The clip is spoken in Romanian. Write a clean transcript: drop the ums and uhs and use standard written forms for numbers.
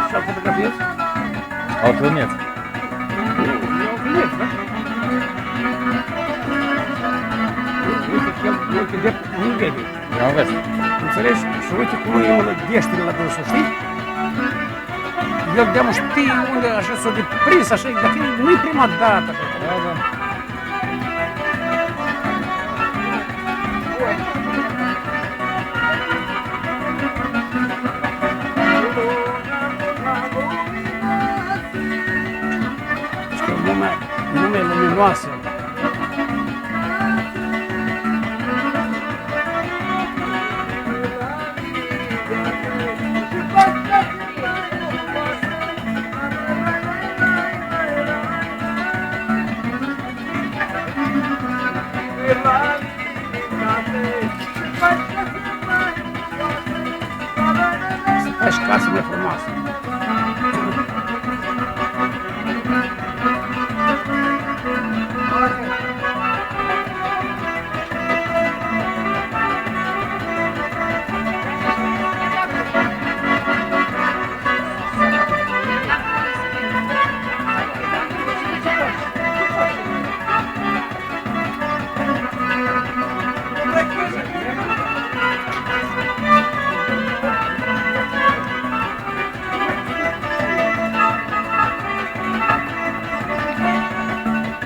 Și-al fotografiez? Au filmet. Eu filmez, da? Uite, uite, de nu vede. Eu am văzut. Înțelegi? Și uite cum e mălădește la dânsul, știi? El de-am știe unde așa s-a deprins, așa, dacă nu-i prima dată. Da, da. Și că lumea luminoasă,